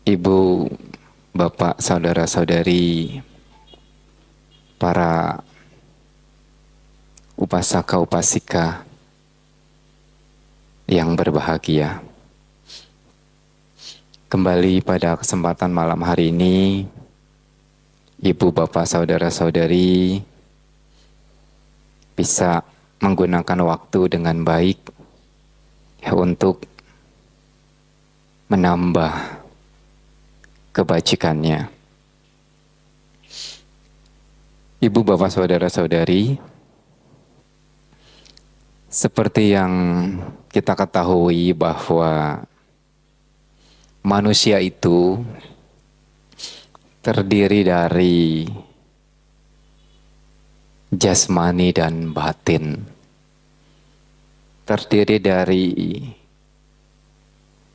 Ibu, Bapak, saudara-saudari, para upasaka-upasika yang berbahagia. Kembali pada kesempatan malam hari ini, Ibu, Bapak, saudara-saudari bisa menggunakan waktu dengan baik untuk menambah kebajikannya. Ibu, Bapak, saudara-saudari, seperti yang kita ketahui bahwa manusia itu terdiri dari jasmani dan batin. Terdiri dari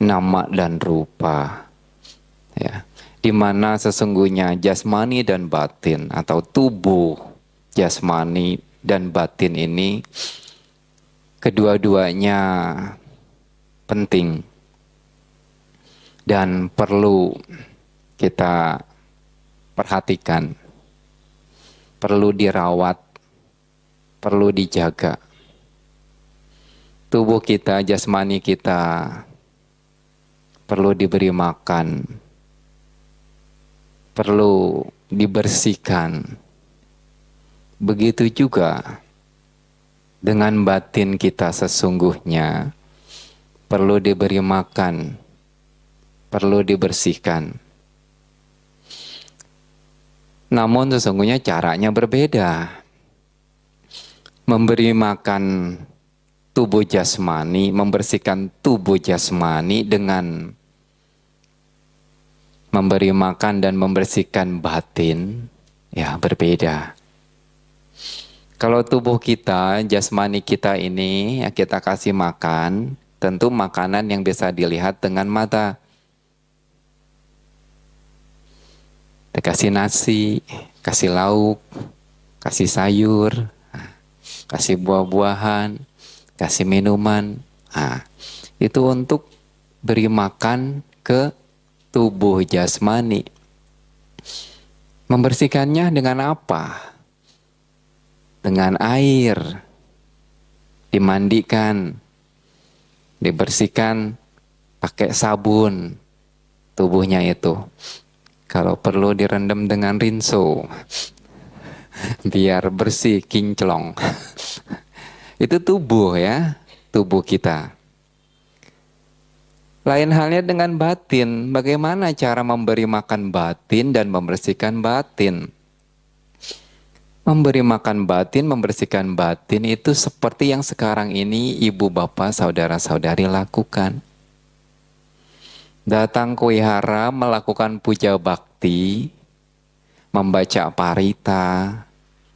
nama dan rupa. Ya, di mana sesungguhnya jasmani dan batin atau tubuh jasmani dan batin ini kedua-duanya penting dan perlu kita perhatikan, perlu dirawat, perlu dijaga. Tubuh kita, jasmani kita perlu diberi makan, perlu dibersihkan. Begitu juga dengan batin kita sesungguhnya perlu diberi makan, perlu dibersihkan. Namun sesungguhnya caranya berbeda. Memberi makan tubuh jasmani, membersihkan tubuh jasmani dengan memberi makan dan membersihkan batin, ya berbeda. Kalau tubuh kita, jasmani kita ini, ya kita kasih makan, tentu makanan yang bisa dilihat dengan mata. Kita kasih nasi, kasih lauk, kasih sayur, kasih buah-buahan, kasih minuman. Nah, itu untuk beri makan ke tubuh jasmani. Membersihkannya dengan apa? Dengan air. Dimandikan, dibersihkan pakai sabun tubuhnya itu. Kalau perlu direndam dengan rinso biar bersih kinclong. Itu tubuh ya, tubuh kita. Lain halnya dengan batin. Bagaimana cara memberi makan batin dan membersihkan batin? Memberi makan batin, membersihkan batin itu seperti yang sekarang ini ibu bapak saudara-saudari lakukan. Datang ke wihara melakukan puja bakti, membaca parita,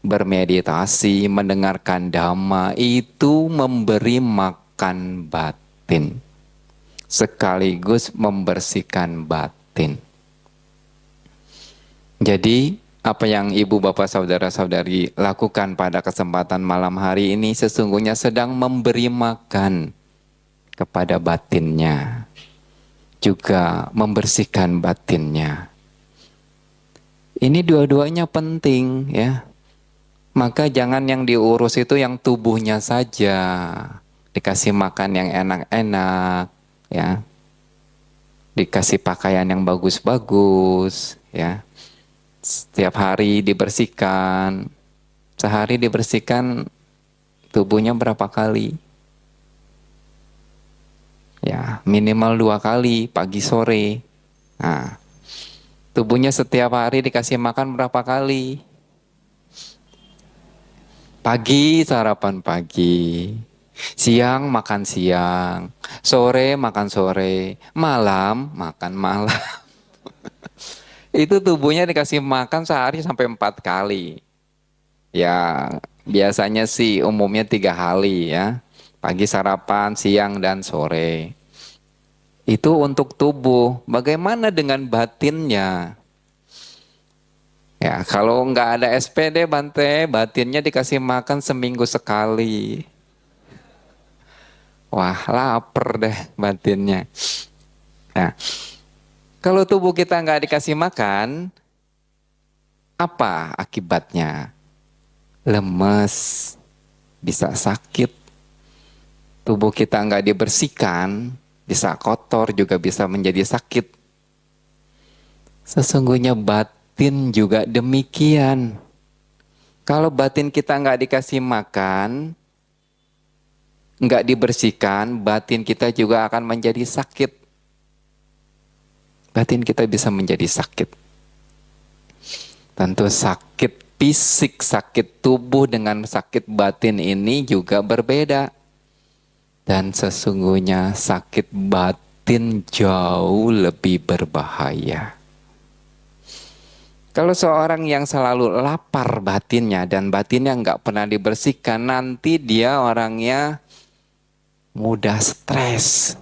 bermeditasi, mendengarkan dhamma, itu memberi makan batin. Sekaligus membersihkan batin. Jadi, apa yang ibu bapak saudara-saudari lakukan pada kesempatan malam hari ini sesungguhnya sedang memberi makan kepada batinnya. Juga membersihkan batinnya. Ini dua-duanya penting ya. Maka jangan yang diurus itu yang tubuhnya saja. Dikasih makan yang enak-enak ya. Dikasih pakaian yang bagus-bagus ya. Setiap hari dibersihkan. Sehari dibersihkan tubuhnya berapa kali? Ya, minimal 2 kali, pagi sore. Nah, tubuhnya setiap hari dikasih makan berapa kali? Pagi sarapan pagi, siang makan siang, sore makan sore, malam makan malam. Itu tubuhnya dikasih makan sehari sampai 4 kali. Ya, biasanya sih umumnya 3 kali ya. Pagi sarapan, siang dan sore. Itu untuk tubuh. Bagaimana dengan batinnya? Ya, kalau nggak ada SPD Bante, batinnya dikasih makan seminggu sekali. Wah, lapar deh batinnya. Nah, Kalau tubuh kita nggak dikasih makan, apa akibatnya? Lemes, bisa sakit. Tubuh kita nggak dibersihkan, bisa kotor, juga bisa menjadi sakit. Sesungguhnya batin juga demikian. Kalau batin kita nggak dikasih makan, nggak dibersihkan, batin kita juga akan menjadi sakit. Batin kita bisa menjadi sakit. Tentu sakit fisik, sakit tubuh dengan sakit batin ini juga berbeda. Dan sesungguhnya sakit batin jauh lebih berbahaya. Kalau seorang yang selalu lapar batinnya dan batinnya nggak pernah dibersihkan, nanti dia orangnya mudah stres.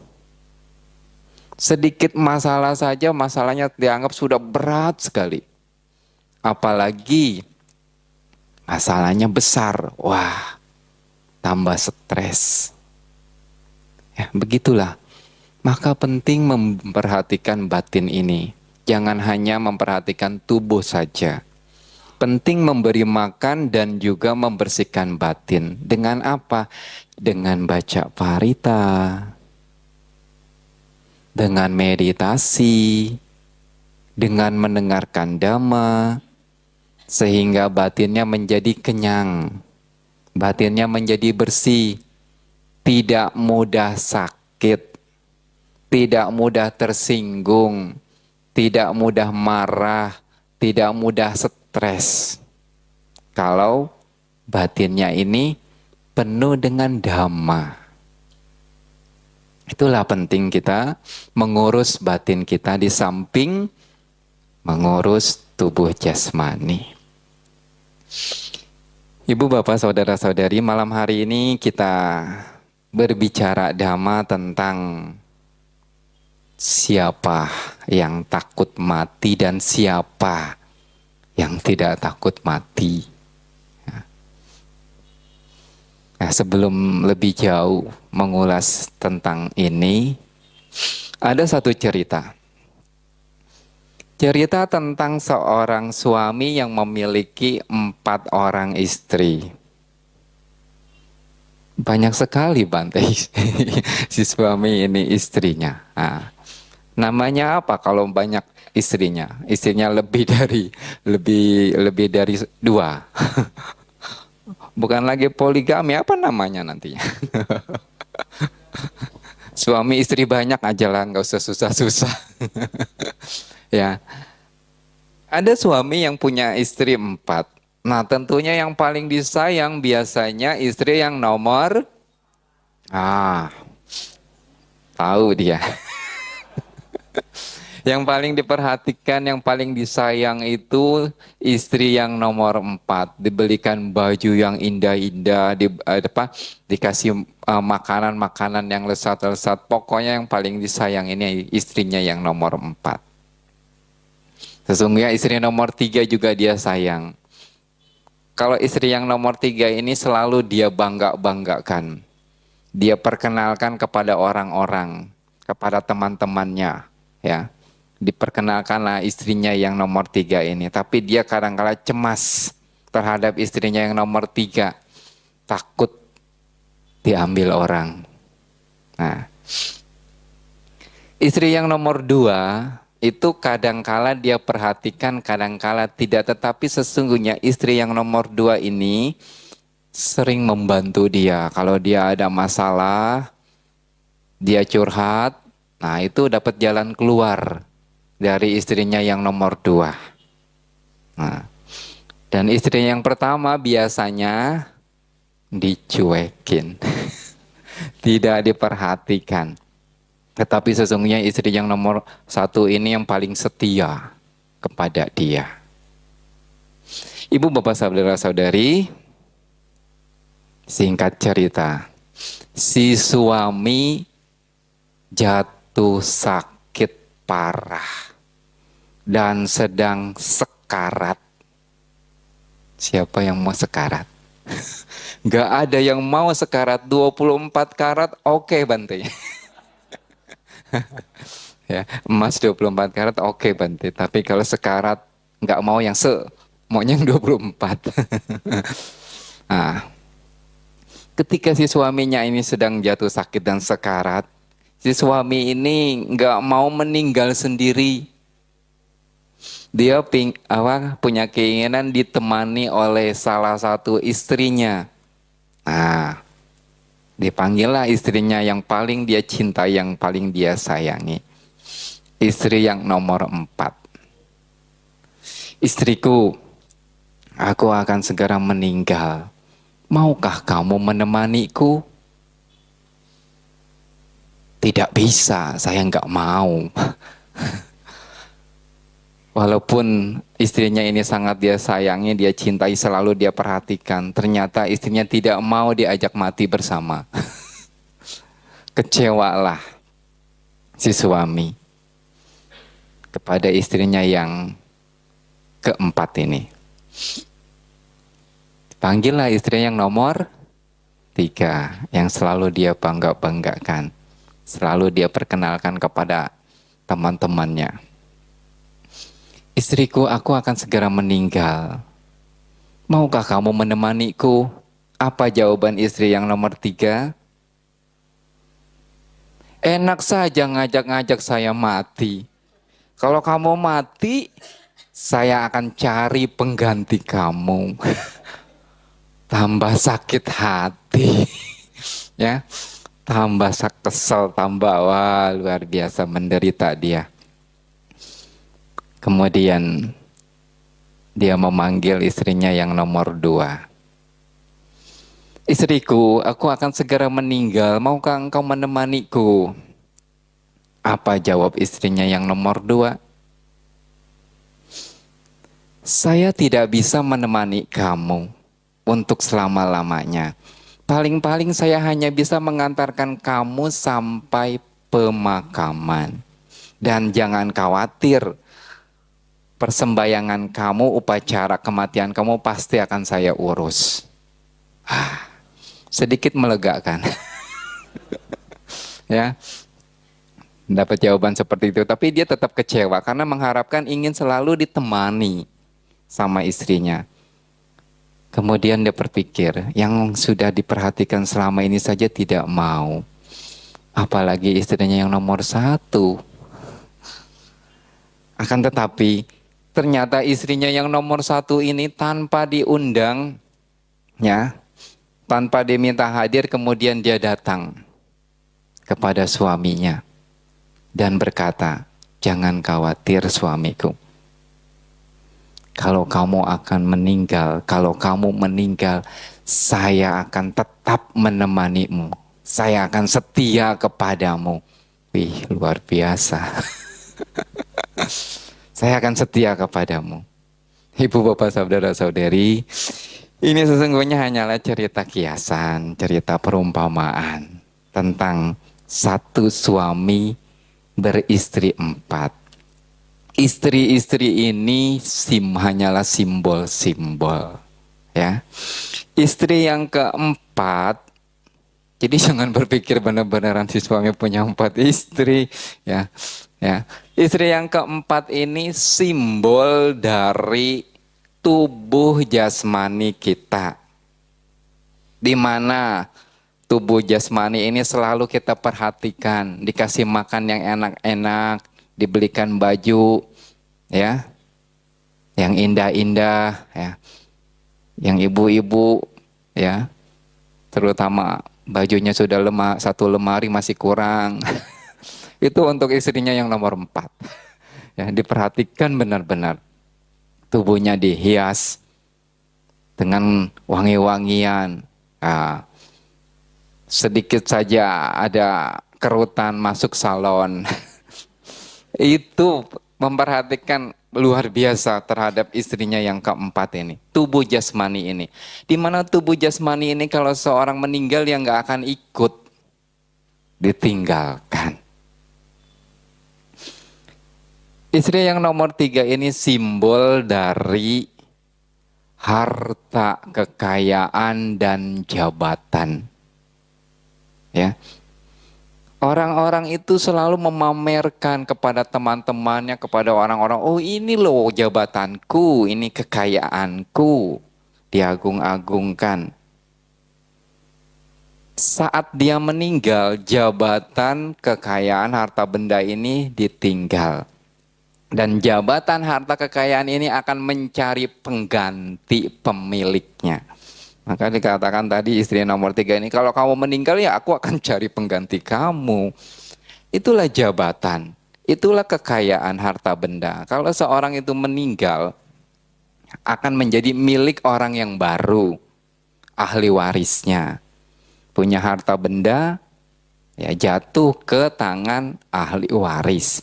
Sedikit masalah saja, masalahnya dianggap sudah berat sekali. Apalagi masalahnya besar, wah, tambah stres. Ya, begitulah. Maka penting memperhatikan batin ini. Jangan hanya memperhatikan tubuh saja. Penting memberi makan dan juga membersihkan batin. Dengan apa? Dengan baca parita, dengan meditasi, dengan mendengarkan dhamma, sehingga batinnya menjadi kenyang, batinnya menjadi bersih, tidak mudah sakit, tidak mudah tersinggung, tidak mudah marah, tidak mudah stres. Kalau batinnya ini penuh dengan dhamma. Itulah penting kita mengurus batin kita di samping mengurus tubuh jasmani. Ibu, bapak, saudara-saudari, malam hari ini kita berbicara dhamma tentang siapa yang takut mati dan siapa yang tidak takut mati. Nah, sebelum lebih jauh mengulas tentang ini, ada satu cerita. Cerita tentang seorang suami yang memiliki 4 orang istri. Banyak sekali Bante si suami ini istrinya. Nah, namanya apa kalau banyak istrinya? Istrinya lebih dari 2. Bukan lagi poligami, apa namanya nantinya? Suami istri banyak aja lah, nggak usah susah-susah. Ya, ada suami yang punya istri 4. Nah, tentunya yang paling disayang biasanya istri yang nomor, tahu dia. Yang paling diperhatikan, yang paling disayang itu istri yang nomor 4. Dibelikan baju yang indah-indah, dikasih makanan-makanan yang lesat-lesat. Pokoknya yang paling disayang ini istrinya yang nomor 4. Sesungguhnya istri nomor 3 juga dia sayang. Kalau istri yang nomor 3 ini selalu dia bangga-banggakan. Dia perkenalkan kepada orang-orang, kepada teman-temannya, ya. Diperkenalkanlah istrinya yang nomor 3 ini. Tapi dia kadang-kala cemas terhadap istrinya yang nomor 3. Takut diambil orang. Nah, istri yang nomor 2 itu kadang-kala dia perhatikan, kadang-kala tidak. Tetapi sesungguhnya istri yang nomor 2 ini sering membantu dia. Kalau dia ada masalah, dia curhat, nah itu dapat jalan keluar dari istrinya yang nomor 2. Nah, dan istri yang pertama biasanya dicuekin, tidak diperhatikan. Tetapi sesungguhnya istri yang nomor 1 ini yang paling setia kepada dia. Ibu, bapak, saudara-saudari, singkat cerita, si suami jatuh sakit parah dan sedang sekarat. Siapa yang mau sekarat? Gak ada yang mau sekarat. 24 karat, oke Bante. Ya, emas 24 karat oke Bante, tapi kalau sekarat nggak mau yang maunya yang 24. Nah, ketika si suaminya ini sedang jatuh sakit dan sekarat, si suami ini nggak mau meninggal sendiri. Dia punya keinginan ditemani oleh salah satu istrinya. Nah, dipanggillah istrinya yang paling dia cintai, yang paling dia sayangi. Istri yang nomor 4. Istriku, aku akan segera meninggal. Maukah kamu menemaniku? Tidak bisa, saya nggak mau. Walaupun istrinya ini sangat dia sayangi, dia cintai, selalu dia perhatikan. Ternyata istrinya tidak mau diajak mati bersama. Kecewalah si suami kepada istrinya yang keempat ini. Panggillah istri yang nomor 3, yang selalu dia bangga-banggakan. Selalu dia perkenalkan kepada teman-temannya. Istriku, aku akan segera meninggal. Maukah kamu menemaniku? Apa jawaban istri yang nomor 3? Enak saja ngajak-ngajak saya mati. Kalau kamu mati, saya akan cari pengganti kamu. Tambah sakit hati. Ya, tambah kesel, tambah wah luar biasa menderita dia. Kemudian dia memanggil istrinya yang nomor 2. Istriku, aku akan segera meninggal, maukah engkau menemaniku? Apa jawab istrinya yang nomor 2? Saya tidak bisa menemani kamu untuk selama-lamanya. Paling-paling saya hanya bisa mengantarkan kamu sampai pemakaman. Dan jangan khawatir, persembahyangan kamu, upacara kematian kamu pasti akan saya urus. Sedikit melegakan. Ya, dapat jawaban seperti itu, tapi dia tetap kecewa karena mengharapkan ingin selalu ditemani sama istrinya. Kemudian dia berpikir, yang sudah diperhatikan selama ini saja tidak mau, apalagi istrinya yang nomor 1. Akan tetapi ternyata istrinya yang nomor 1 ini tanpa diundang, ya, tanpa diminta hadir, kemudian dia datang kepada suaminya dan berkata, jangan khawatir suamiku. Kalau kamu akan meninggal, kalau kamu meninggal, saya akan tetap menemanimu. Saya akan setia kepadamu. Wih, luar biasa. Saya akan setia kepadamu. Ibu, bapak, saudara-saudari, ini sesungguhnya hanyalah cerita kiasan, cerita perumpamaan tentang satu suami beristri 4. Istri-istri ini hanyalah simbol-simbol, ya. Istri yang keempat, jadi jangan berpikir benar-benaran si suami punya 4 istri, ya. Istri yang keempat ini simbol dari tubuh jasmani kita, di mana tubuh jasmani ini selalu kita perhatikan, dikasih makan yang enak-enak, dibelikan baju, ya, yang indah-indah, ya, yang ibu-ibu, ya, terutama bajunya sudah satu lemari masih kurang. Itu untuk istrinya yang nomor 4. Ya, diperhatikan benar-benar, tubuhnya dihias dengan wangi-wangian. Nah, sedikit saja ada kerutan masuk salon. Itu memperhatikan luar biasa terhadap istrinya yang keempat ini. Tubuh jasmani ini. Di mana tubuh jasmani ini kalau seorang meninggal ya nggak akan ikut. Ditinggalkan. Istri yang nomor 3 ini simbol dari harta, kekayaan, dan jabatan. Ya. Orang-orang itu selalu memamerkan kepada teman-temannya, kepada orang-orang, oh ini loh jabatanku, ini kekayaanku, diagung-agungkan. Saat dia meninggal, jabatan, kekayaan, harta benda ini ditinggal. Dan jabatan harta kekayaan ini akan mencari pengganti pemiliknya. Maka dikatakan tadi istri nomor 3 ini, kalau kamu meninggal ya aku akan cari pengganti kamu. Itulah jabatan, itulah kekayaan harta benda. Kalau seorang itu meninggal, akan menjadi milik orang yang baru, ahli warisnya. Punya harta benda, ya jatuh ke tangan ahli waris.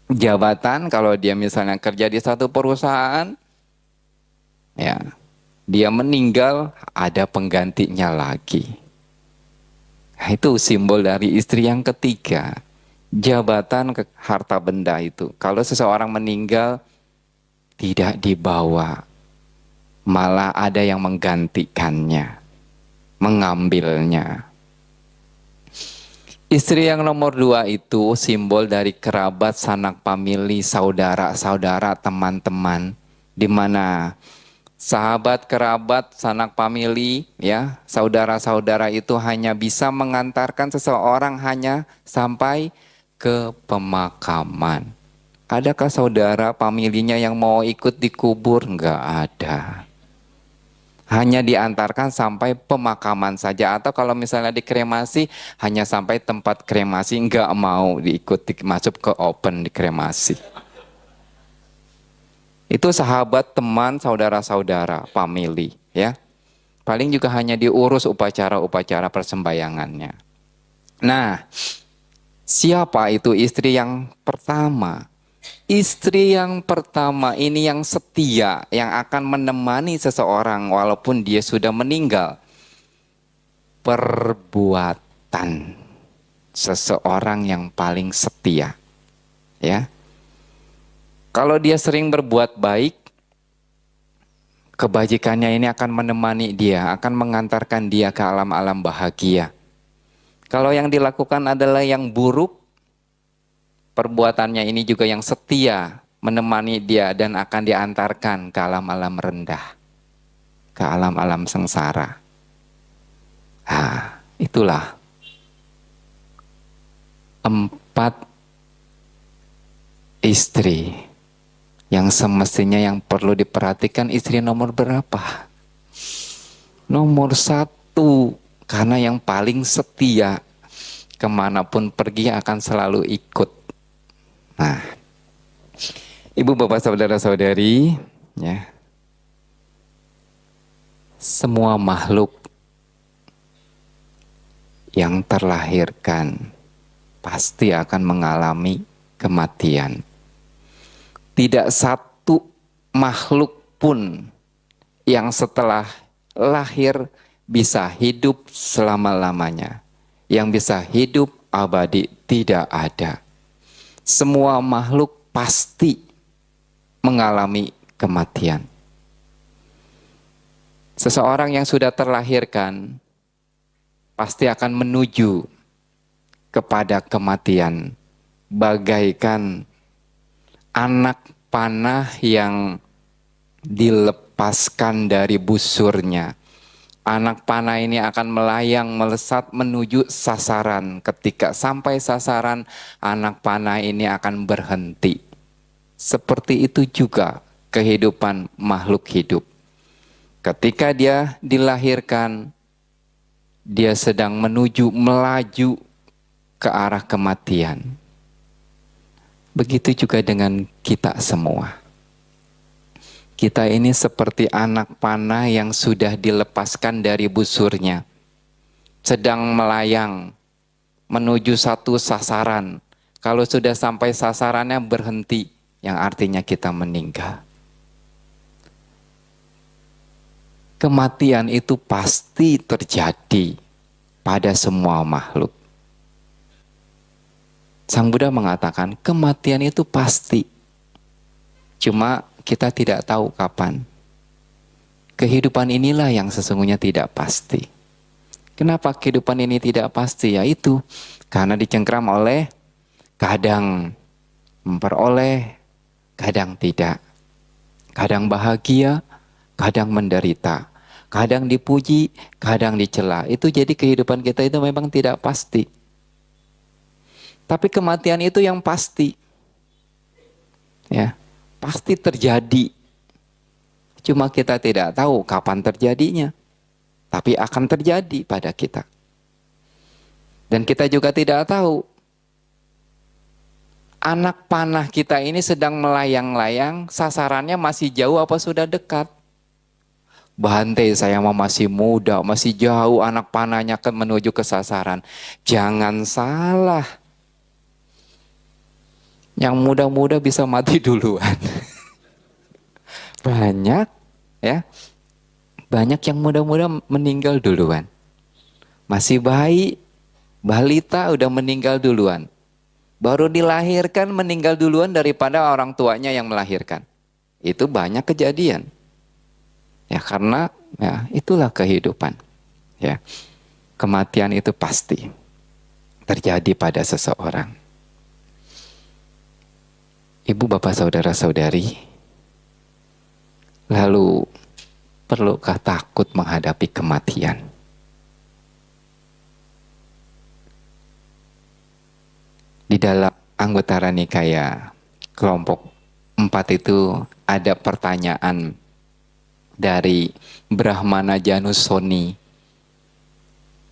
Jabatan, kalau dia misalnya kerja di satu perusahaan, ya dia meninggal, ada penggantinya lagi. Nah, itu simbol dari istri yang ketiga. Jabatan harta benda itu. Kalau seseorang meninggal, tidak dibawa. Malah ada yang menggantikannya, mengambilnya. Istri yang nomor 2 itu simbol dari kerabat, sanak famili, saudara-saudara, teman-teman. Di mana sahabat, kerabat, sanak famili, ya, saudara-saudara itu hanya bisa mengantarkan seseorang hanya sampai ke pemakaman. Adakah saudara familinya yang mau ikut dikubur? Enggak ada. Hanya diantarkan sampai pemakaman saja, atau kalau misalnya dikremasi hanya sampai tempat kremasi, enggak mau diikuti masuk ke open dikremasi. Itu sahabat, teman, saudara-saudara, family, ya. Paling juga hanya diurus upacara-upacara persembayangannya. Nah, siapa itu istri yang pertama? Istri yang pertama ini yang setia, yang akan menemani seseorang walaupun dia sudah meninggal. Perbuatan seseorang yang paling setia, ya. Kalau dia sering berbuat baik, kebajikannya ini akan menemani dia, akan mengantarkan dia ke alam-alam bahagia. Kalau yang dilakukan adalah yang buruk, perbuatannya ini juga yang setia menemani dia dan akan diantarkan ke alam-alam rendah, ke alam-alam sengsara. Itulah 4 istri yang semestinya yang perlu diperhatikan. Istri nomor berapa? Nomor 1, karena yang paling setia, kemanapun pergi akan selalu ikut. Nah, ibu, bapak, saudara-saudari, ya, semua makhluk yang terlahirkan pasti akan mengalami kematian. Tidak satu makhluk pun yang setelah lahir bisa hidup selama-lamanya, yang bisa hidup abadi, tidak ada. Semua makhluk pasti mengalami kematian. Seseorang yang sudah terlahirkan pasti akan menuju kepada kematian, bagaikan anak panah yang dilepaskan dari busurnya. Anak panah ini akan melayang, melesat menuju sasaran. Ketika sampai sasaran, anak panah ini akan berhenti. Seperti itu juga kehidupan makhluk hidup. Ketika dia dilahirkan, dia sedang menuju, melaju ke arah kematian. Begitu juga dengan kita semua. Kita ini seperti anak panah yang sudah dilepaskan dari busurnya, sedang melayang menuju satu sasaran. Kalau sudah sampai sasarannya berhenti, yang artinya kita meninggal. Kematian itu pasti terjadi pada semua makhluk. Sang Buddha mengatakan kematian itu pasti. Cuma kita tidak tahu kapan. Kehidupan inilah yang sesungguhnya tidak pasti. Kenapa kehidupan ini tidak pasti? Ya itu, karena dicengkram oleh kadang memperoleh, kadang tidak. Kadang bahagia, kadang menderita. Kadang dipuji, kadang dicela. Itu jadi kehidupan kita itu memang tidak pasti. Tapi kematian itu yang pasti. Ya, pasti terjadi. Cuma kita tidak tahu kapan terjadinya. Tapi akan terjadi pada kita. Dan kita juga tidak tahu anak panah kita ini sedang melayang-layang, sasarannya masih jauh apa sudah dekat. Bante saya masih muda, masih jauh anak panahnya menuju ke sasaran. Jangan salah. Yang muda-muda bisa mati duluan. Banyak ya. Banyak yang muda-muda meninggal duluan. Masih bayi, balita udah meninggal duluan. Baru dilahirkan meninggal duluan daripada orang tuanya yang melahirkan. Itu banyak kejadian. Ya karena ya itulah kehidupan. Ya. Kematian itu pasti terjadi pada seseorang. Ibu, bapak, saudara-saudari, lalu perlukah takut menghadapi kematian? Di dalam Anguttara Nikaya kelompok 4 itu ada pertanyaan dari Brahmana Janusoni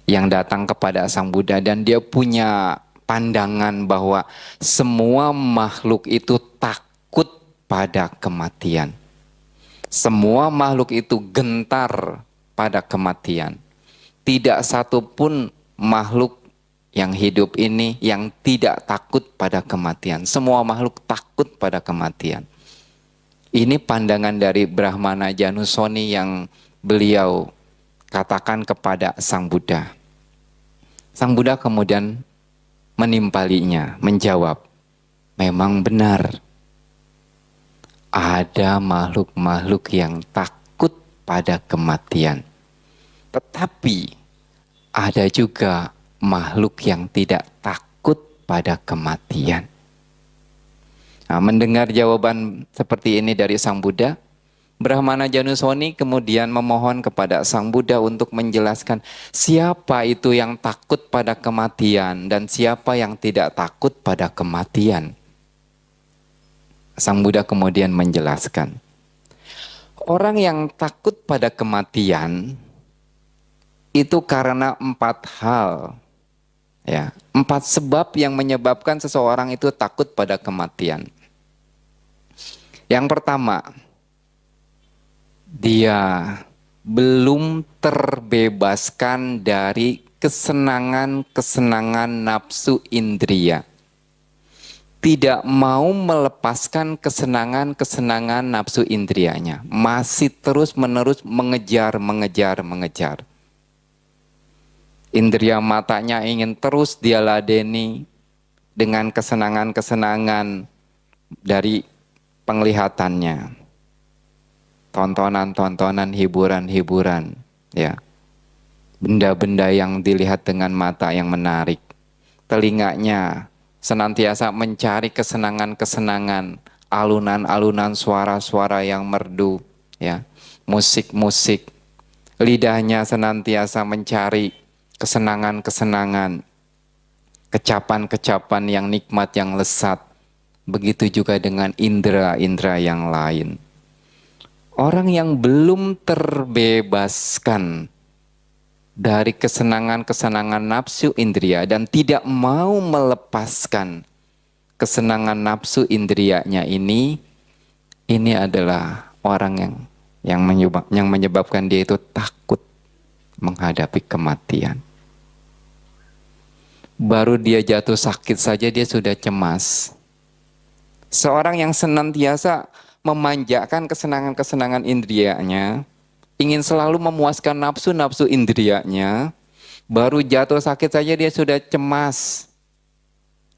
yang datang kepada Sang Buddha, dan dia punya pandangan bahwa semua makhluk itu takut pada kematian. Semua makhluk itu gentar pada kematian. Tidak satu pun makhluk yang hidup ini yang tidak takut pada kematian. Semua makhluk takut pada kematian. Ini pandangan dari Brahmana Janusoni yang beliau katakan kepada Sang Buddha. Sang Buddha kemudian menimpalinya, menjawab, memang benar. Ada makhluk-makhluk yang takut pada kematian. Tetapi ada juga makhluk yang tidak takut pada kematian. Nah, mendengar jawaban seperti ini dari Sang Buddha, Brahmana Janusoni kemudian memohon kepada Sang Buddha untuk menjelaskan siapa itu yang takut pada kematian dan siapa yang tidak takut pada kematian. Sang Buddha kemudian menjelaskan, orang yang takut pada kematian itu karena 4 hal. Ya, 4 sebab yang menyebabkan seseorang itu takut pada kematian. Yang pertama, dia belum terbebaskan dari kesenangan-kesenangan nafsu indria. Tidak mau melepaskan kesenangan-kesenangan nafsu indrianya. Masih terus-menerus mengejar. Indria matanya ingin terus dia ladeni dengan kesenangan-kesenangan dari penglihatannya. Tontonan-tontonan, hiburan-hiburan, ya. Benda-benda yang dilihat dengan mata yang menarik. Telinganya senantiasa mencari kesenangan-kesenangan, alunan-alunan suara-suara yang merdu, ya. Musik-musik. Lidahnya senantiasa mencari kesenangan-kesenangan, kecapan-kecapan yang nikmat, yang lesat. Begitu juga dengan indera-indera yang lain. Orang yang belum terbebaskan dari kesenangan-kesenangan nafsu indria dan tidak mau melepaskan kesenangan nafsu indrianya ini adalah orang yang menyebabkan dia itu takut menghadapi kematian. Baru dia jatuh sakit saja dia sudah cemas. Seorang yang senantiasa memanjakan kesenangan-kesenangan indrianya, ingin selalu memuaskan nafsu-nafsu indrianya, baru jatuh sakit saja dia sudah cemas,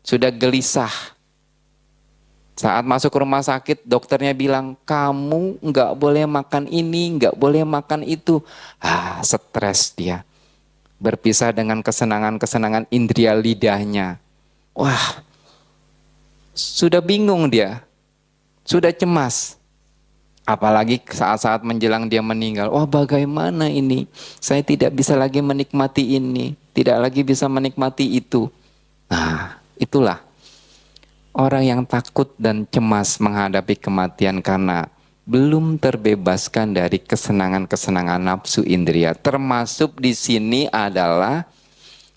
sudah gelisah. Saat masuk rumah sakit, dokternya bilang, kamu nggak boleh makan ini, nggak boleh makan itu. Stres dia. berpisah dengan kesenangan-kesenangan indria lidahnya. Wah, sudah bingung dia, sudah cemas. Apalagi saat-saat menjelang dia meninggal. Wah, bagaimana ini? Saya tidak bisa lagi menikmati ini, tidak lagi bisa menikmati itu. Nah, itulah orang yang takut dan cemas menghadapi kematian karena belum terbebaskan dari kesenangan-kesenangan nafsu indria. Termasuk di sini adalah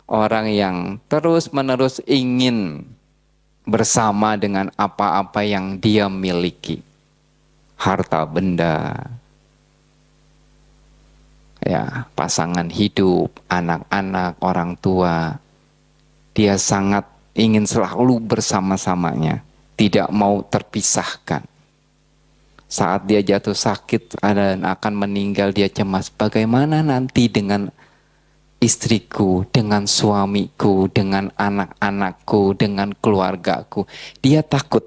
orang yang terus-menerus ingin bersama dengan apa-apa yang dia miliki. Harta benda, ya, pasangan hidup, anak-anak, orang tua. Dia sangat ingin selalu bersama-samanya, tidak mau terpisahkan. Saat dia jatuh sakit dan akan meninggal, dia cemas, bagaimana nanti dengan istriku, dengan suamiku, dengan anak-anakku, dengan keluargaku. Dia takut,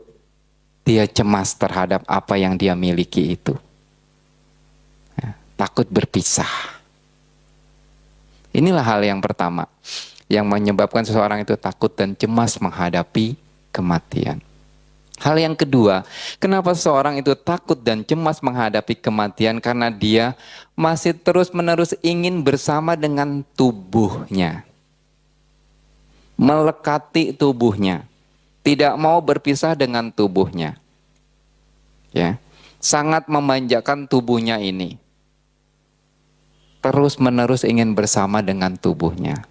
dia cemas terhadap apa yang dia miliki itu. Ya, takut berpisah. Inilah hal yang pertama yang menyebabkan seseorang itu takut dan cemas menghadapi kematian. Hal yang kedua, kenapa seseorang itu takut dan cemas menghadapi kematian? Karena dia masih terus-menerus ingin bersama dengan tubuhnya. Melekati tubuhnya. Tidak mau berpisah dengan tubuhnya. Ya, sangat memanjakan tubuhnya ini. Terus-menerus ingin bersama dengan tubuhnya.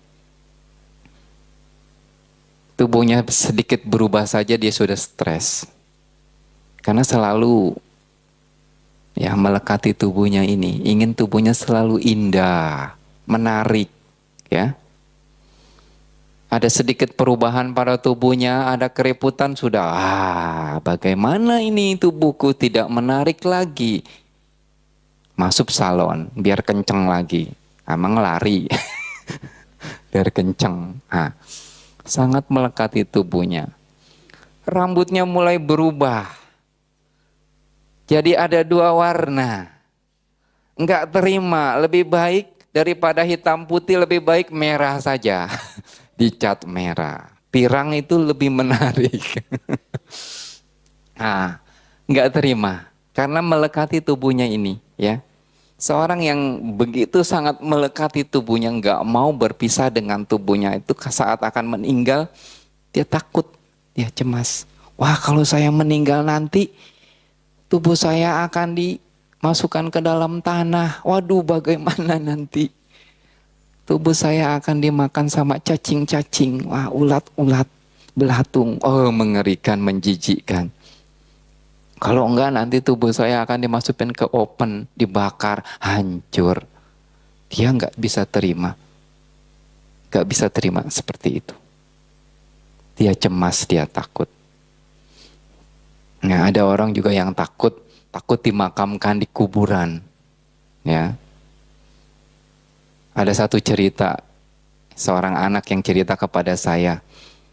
Tubuhnya sedikit berubah saja dia sudah stres. Karena selalu ya melekati tubuhnya ini, ingin tubuhnya selalu indah, menarik, ya. Ada sedikit perubahan pada tubuhnya, ada kereputan sudah, bagaimana ini tubuhku tidak menarik lagi. Masuk salon, biar kenceng lagi. Emang lari, biar kenceng. Sangat melekati tubuhnya. Rambutnya mulai berubah. Jadi ada dua warna. Enggak terima, lebih baik daripada hitam putih, lebih baik merah saja. Dicat merah. Pirang itu lebih menarik. Enggak terima. Karena melekati tubuhnya ini, ya. Seorang yang begitu sangat melekati tubuhnya, nggak mau berpisah dengan tubuhnya itu saat akan meninggal, dia takut, dia cemas. Wah, kalau saya meninggal nanti, tubuh saya akan dimasukkan ke dalam tanah. Waduh, bagaimana nanti? Tubuh saya akan dimakan sama cacing-cacing. Wah, ulat-ulat, belatung. Oh, mengerikan, menjijikkan. Kalau enggak nanti tubuh saya akan dimasukkan ke oven, dibakar, hancur. Dia enggak bisa terima. Enggak bisa terima seperti itu. Dia cemas, dia takut. Nah, ada orang juga yang takut dimakamkan di kuburan. Ya. Ada satu cerita, seorang anak yang cerita kepada saya,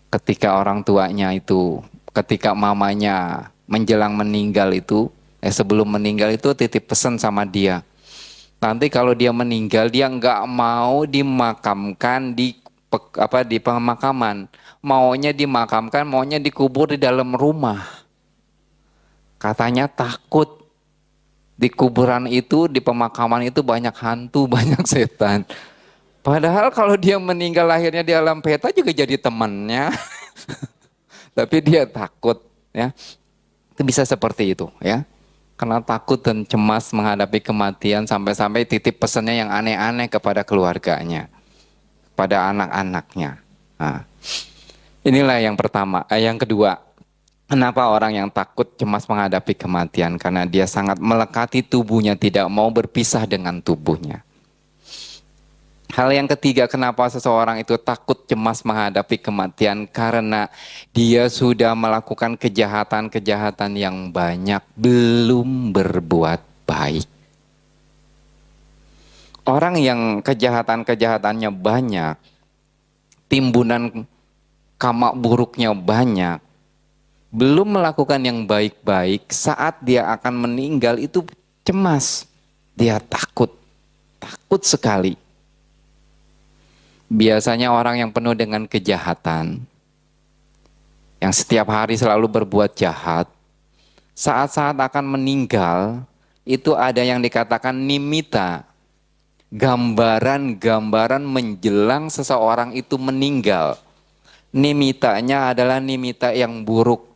ketika orang tuanya itu, ketika mamanya menjelang meninggal itu, sebelum meninggal itu titip pesan sama dia. Nanti kalau dia meninggal, dia nggak mau dimakamkan di pemakaman. Maunya dimakamkan, maunya dikubur di dalam rumah. Katanya takut di kuburan itu, di pemakaman itu banyak hantu, banyak setan. Padahal kalau dia meninggal lahirnya di alam peta juga jadi temannya. Tapi dia takut, ya. Itu bisa seperti itu, ya. Karena takut dan cemas menghadapi kematian sampai-sampai titip pesannya yang aneh-aneh kepada keluarganya, pada anak-anaknya. Nah, inilah yang pertama. Yang kedua, kenapa orang yang takut cemas menghadapi kematian? Karena dia sangat melekati tubuhnya, tidak mau berpisah dengan tubuhnya. Hal yang ketiga, kenapa seseorang itu takut cemas menghadapi kematian? Karena dia sudah melakukan kejahatan-kejahatan yang banyak, belum berbuat baik. Orang yang kejahatan-kejahatannya banyak, timbunan kamak buruknya banyak, belum melakukan yang baik-baik, saat dia akan meninggal itu cemas. Dia takut sekali. Biasanya orang yang penuh dengan kejahatan, yang setiap hari selalu berbuat jahat, saat-saat akan meninggal, itu ada yang dikatakan nimita. Gambaran-gambaran menjelang seseorang itu meninggal. Nimitanya adalah nimita yang buruk.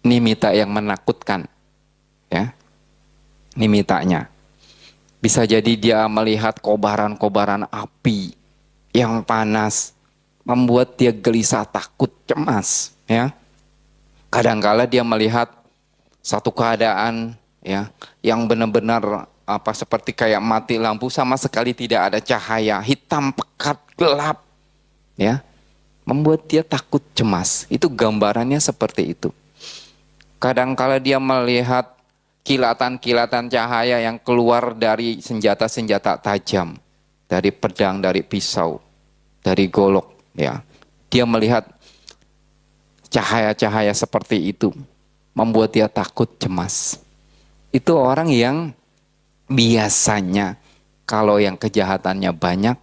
Nimita yang menakutkan. Ya, nimitanya. Bisa jadi dia melihat kobaran-kobaran api yang panas, membuat dia gelisah, takut, cemas. Ya, kadangkala dia melihat satu keadaan ya yang benar-benar apa seperti kayak mati lampu, sama sekali tidak ada cahaya, hitam pekat, gelap, ya, membuat dia takut, cemas. Itu gambarannya seperti itu. Kadangkala dia melihat kilatan-kilatan cahaya yang keluar dari senjata-senjata tajam, dari pedang, dari pisau, dari golok, ya. Dia melihat cahaya-cahaya seperti itu, membuat dia takut, cemas. Itu orang yang biasanya kalau yang kejahatannya banyak,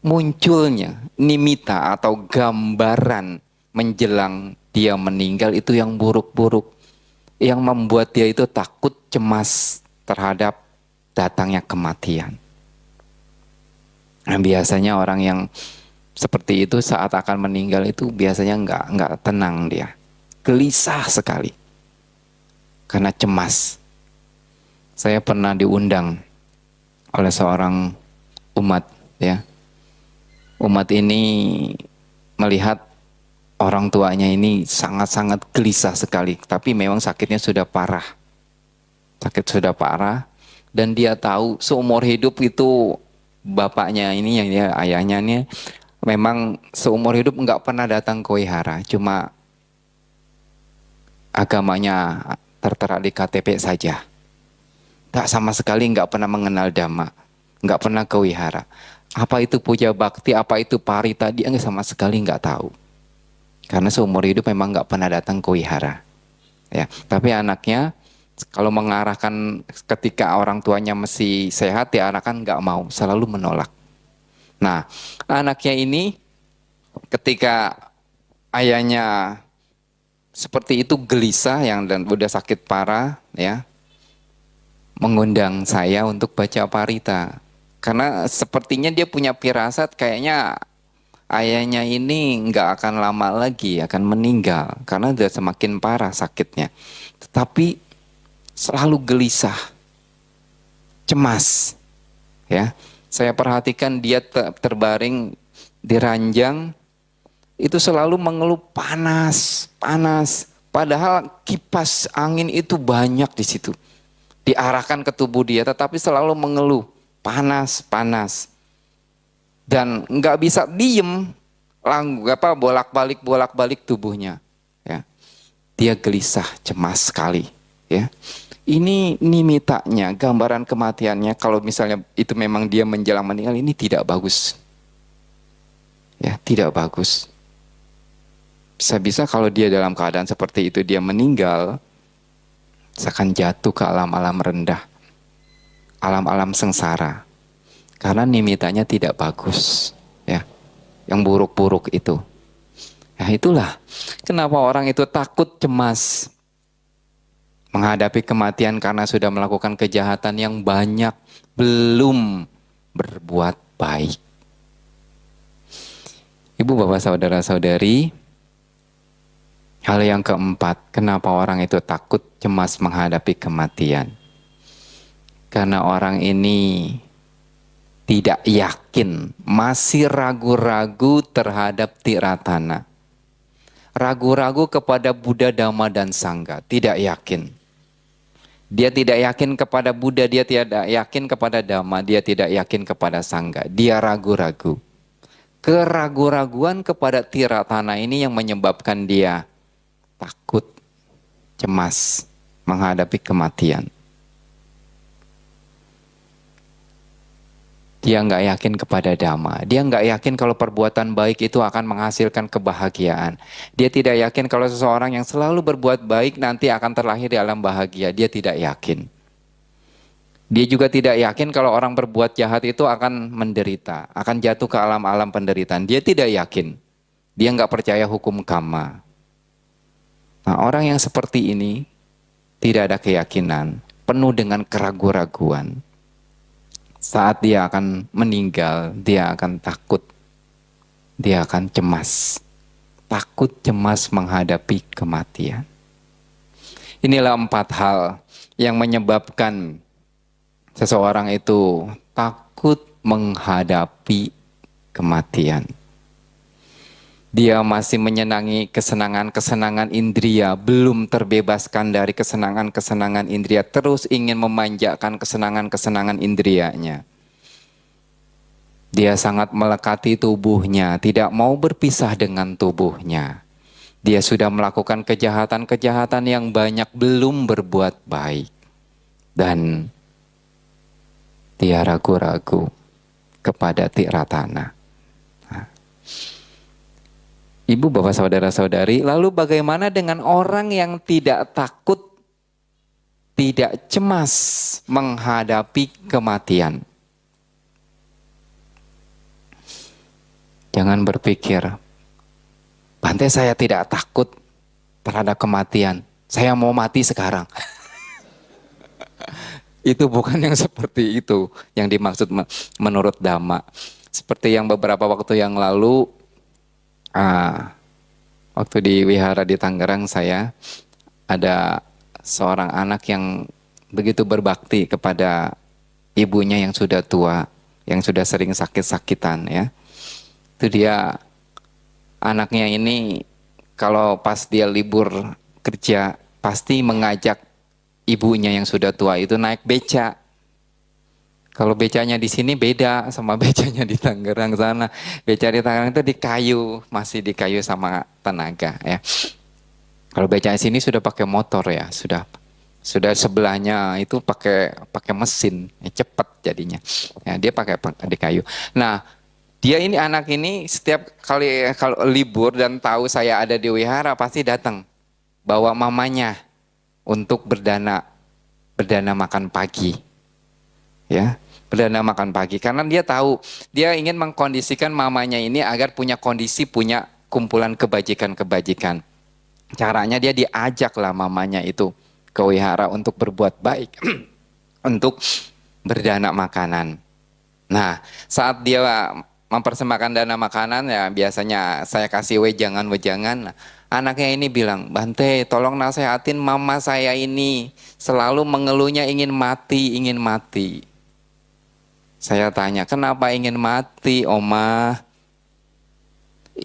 munculnya nimita atau gambaran menjelang dia meninggal itu yang buruk-buruk, yang membuat dia itu takut, cemas terhadap datangnya kematian. Nah, biasanya orang yang seperti itu saat akan meninggal itu biasanya nggak tenang dia, gelisah sekali karena cemas. Saya pernah diundang oleh seorang umat, ya. Umat ini melihat orang tuanya ini sangat-sangat gelisah sekali, tapi memang sakitnya sudah parah. Sakit sudah parah, dan dia tahu seumur hidup itu bapaknya ini, yang dia ayahnya ini, memang seumur hidup nggak pernah datang ke wihara, cuma agamanya tertera di KTP saja. Tak sama sekali nggak pernah mengenal Dhamma, nggak pernah ke wihara. Apa itu puja bakti, apa itu parita, dia sama sekali nggak tahu. Karena seumur hidup memang nggak pernah datang ke wihara. Ya, tapi anaknya kalau mengarahkan ketika orang tuanya masih sehat, diarahkan nggak mau, selalu menolak. Nah, anaknya ini ketika ayahnya seperti itu gelisah, yang dan udah sakit parah, ya, mengundang saya untuk baca parita. Karena sepertinya dia punya firasat kayaknya ayahnya ini nggak akan lama lagi akan meninggal karena sudah semakin parah sakitnya. Tetapi selalu gelisah, cemas. Ya, saya perhatikan dia terbaring di ranjang itu selalu mengeluh panas, panas. Padahal kipas angin itu banyak di situ, diarahkan ke tubuh dia, tetapi selalu mengeluh panas, panas, dan nggak bisa diem, bolak-balik tubuhnya, ya. Dia gelisah, cemas sekali, ya. Ini nimitanya, gambaran kematiannya. Kalau misalnya itu memang dia menjelang meninggal, ini tidak bagus, ya, tidak bagus. Bisa-bisa kalau dia dalam keadaan seperti itu dia meninggal, seakan jatuh ke alam-alam rendah, alam-alam sengsara, karena nimitanya tidak bagus, ya, yang buruk-buruk itu. Nah, itulah kenapa orang itu takut, cemas menghadapi kematian karena sudah melakukan kejahatan yang banyak, belum berbuat baik. Ibu, bapak, saudara-saudari, hal yang keempat, kenapa orang itu takut, cemas menghadapi kematian? Karena orang ini tidak yakin, masih ragu-ragu terhadap tiratana. Ragu-ragu kepada Buddha, Dhamma, dan Sangha, tidak yakin. Dia tidak yakin kepada Buddha, dia tidak yakin kepada Dhamma, dia tidak yakin kepada Sangha. Dia ragu-ragu. Keragu-raguan kepada tiratana ini yang menyebabkan dia takut, cemas menghadapi kematian. Dia nggak yakin kepada Dhamma. Dia nggak yakin kalau perbuatan baik itu akan menghasilkan kebahagiaan. Dia tidak yakin kalau seseorang yang selalu berbuat baik nanti akan terlahir di alam bahagia. Dia tidak yakin. Dia juga tidak yakin kalau orang berbuat jahat itu akan menderita, akan jatuh ke alam-alam penderitaan. Dia tidak yakin. Dia nggak percaya hukum karma. Nah, orang yang seperti ini tidak ada keyakinan, penuh dengan keraguan-raguan. Saat dia akan meninggal, dia akan takut, dia akan cemas. Takut, cemas menghadapi kematian. Inilah 4 hal yang menyebabkan seseorang itu takut menghadapi kematian. Dia masih menyenangi kesenangan-kesenangan indria, belum terbebaskan dari kesenangan-kesenangan indria, terus ingin memanjakan kesenangan-kesenangan indrianya. Dia sangat melekati tubuhnya, tidak mau berpisah dengan tubuhnya. Dia sudah melakukan kejahatan-kejahatan yang banyak, belum berbuat baik. Dan dia ragu-ragu kepada Tiratana. Ibu, bapak, saudara-saudari, lalu bagaimana dengan orang yang tidak takut, tidak cemas menghadapi kematian? Jangan berpikir, Bante, saya tidak takut terhadap kematian, saya mau mati sekarang. Itu bukan yang seperti itu yang dimaksud menurut Dhamma. Seperti yang beberapa waktu yang lalu, waktu di wihara di Tangerang, saya ada seorang anak yang begitu berbakti kepada ibunya yang sudah tua, yang sudah sering sakit-sakitan ya. Itu dia, anaknya ini kalau pas dia libur kerja pasti mengajak ibunya yang sudah tua itu naik beca. Kalau becanya di sini beda sama becanya di Tangerang sana. Beca di Tangerang itu di kayu, masih di kayu sama tenaga ya. Kalau beca di sini sudah pakai motor ya, sudah sebelahnya itu pakai mesin, ya, cepat jadinya. Ya, dia pakai di kayu. Nah, dia ini anak ini setiap kali kalau libur dan tahu saya ada di wihara pasti datang bawa mamanya untuk berdana makan pagi. Ya, berdana makan pagi karena dia tahu dia ingin mengkondisikan mamanya ini agar punya kondisi, punya kumpulan kebajikan-kebajikan. Caranya dia diajaklah mamanya itu ke wihara untuk berbuat baik, untuk berdana makanan. Nah, saat dia mempersembahkan dana makanan ya biasanya saya kasih wejangan-wejangan. Nah, anaknya ini bilang, Bante, tolong nasehatin mama saya ini selalu mengeluhnya ingin mati, ingin mati. Saya tanya, kenapa ingin mati, Oma?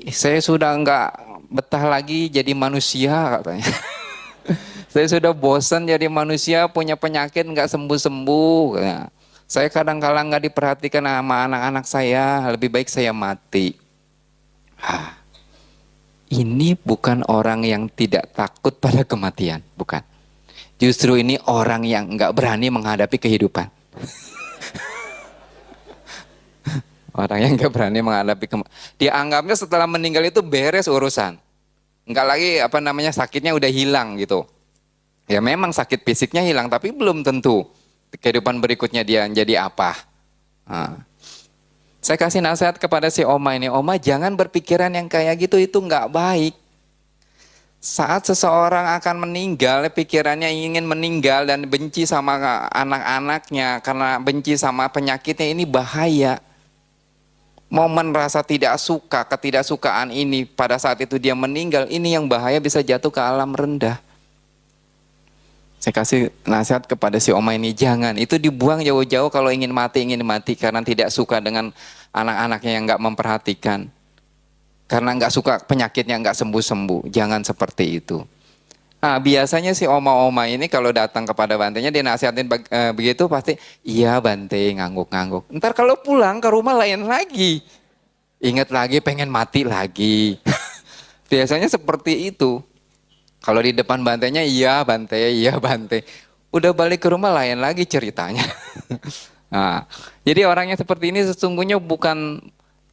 Saya sudah enggak betah lagi jadi manusia, katanya. Saya sudah bosan jadi manusia, punya penyakit enggak sembuh-sembuh. Saya kadang-kadang enggak diperhatikan sama anak-anak saya, lebih baik saya mati. Ini bukan orang yang tidak takut pada kematian, bukan. Justru ini orang yang enggak berani menghadapi kehidupan. Orang yang gak berani menghadapi dia anggapnya setelah meninggal itu beres urusan. Enggak lagi sakitnya udah hilang gitu. Ya memang sakit fisiknya hilang tapi belum tentu kehidupan berikutnya dia jadi apa. Nah, saya kasih nasihat kepada si Oma ini, Oma jangan berpikiran yang kayak gitu, itu enggak baik. Saat seseorang akan meninggal, pikirannya ingin meninggal dan benci sama anak-anaknya karena benci sama penyakitnya, ini bahaya. Momen rasa tidak suka, ketidaksukaan ini pada saat itu dia meninggal, ini yang bahaya, bisa jatuh ke alam rendah. Saya kasih nasihat kepada si Oma ini, jangan, itu dibuang jauh-jauh kalau ingin mati karena tidak suka dengan anak-anaknya yang gak memperhatikan. Karena gak suka penyakitnya gak sembuh-sembuh, jangan seperti itu. Nah biasanya si Oma-Oma ini kalau datang kepada Bantenya dia nasihatin begitu pasti, iya Bante, ngangguk-ngangguk. Ntar kalau pulang ke rumah lain lagi. Ingat lagi pengen mati lagi. Biasanya seperti itu. Kalau di depan Bantenya, iya Bante, iya Bante. Udah balik ke rumah lain lagi ceritanya. Nah, jadi orangnya seperti ini sesungguhnya bukan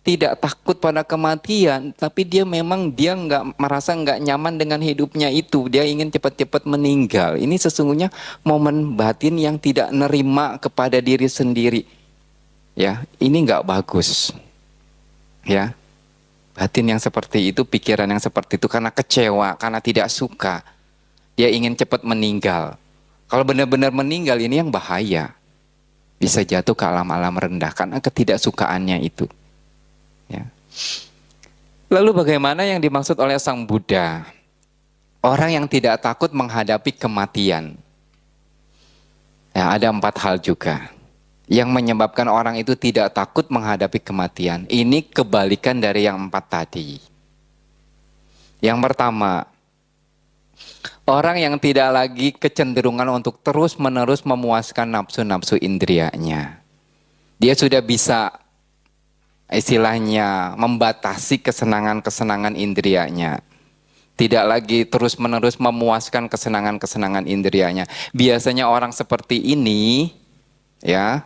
tidak takut pada kematian, tapi dia memang dia nggak merasa nggak nyaman dengan hidupnya itu. Dia ingin cepat-cepat meninggal. Ini sesungguhnya momen batin yang tidak nerima kepada diri sendiri. Ya, ini nggak bagus. Ya, batin yang seperti itu, pikiran yang seperti itu karena kecewa, karena tidak suka. Dia ingin cepat meninggal. Kalau benar-benar meninggal ini yang bahaya. Bisa jatuh ke alam-alam rendah karena ketidaksukaannya itu. Ya. Lalu bagaimana yang dimaksud oleh Sang Buddha? Orang yang tidak takut menghadapi kematian. Ya, ada 4 hal juga yang menyebabkan orang itu tidak takut menghadapi kematian. Ini kebalikan dari yang 4 tadi. Yang pertama, orang yang tidak lagi kecenderungan untuk terus-menerus memuaskan nafsu-nafsu indrianya. Dia sudah bisa istilahnya membatasi kesenangan-kesenangan indrianya. Tidak lagi terus-menerus memuaskan kesenangan-kesenangan indrianya. Biasanya orang seperti ini ya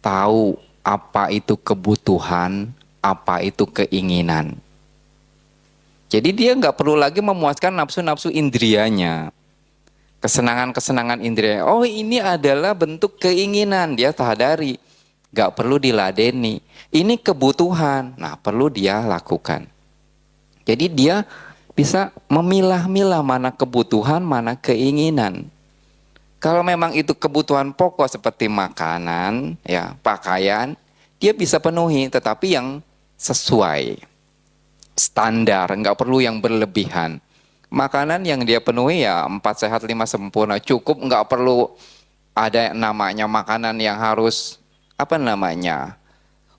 tahu apa itu kebutuhan, apa itu keinginan. Jadi dia nggak perlu lagi memuaskan nafsu-nafsu indrianya. Kesenangan-kesenangan indrianya. Oh, ini adalah bentuk keinginan, dia sadari. Gak perlu diladeni. Ini kebutuhan. Nah, perlu dia lakukan. Jadi dia bisa memilah-milah mana kebutuhan, mana keinginan. Kalau memang itu kebutuhan pokok seperti makanan, ya, pakaian, dia bisa penuhi, tetapi yang sesuai standar, nggak perlu yang berlebihan. Makanan yang dia penuhi ya 4 sehat 5 sempurna, cukup, nggak perlu ada namanya makanan yang harus apa namanya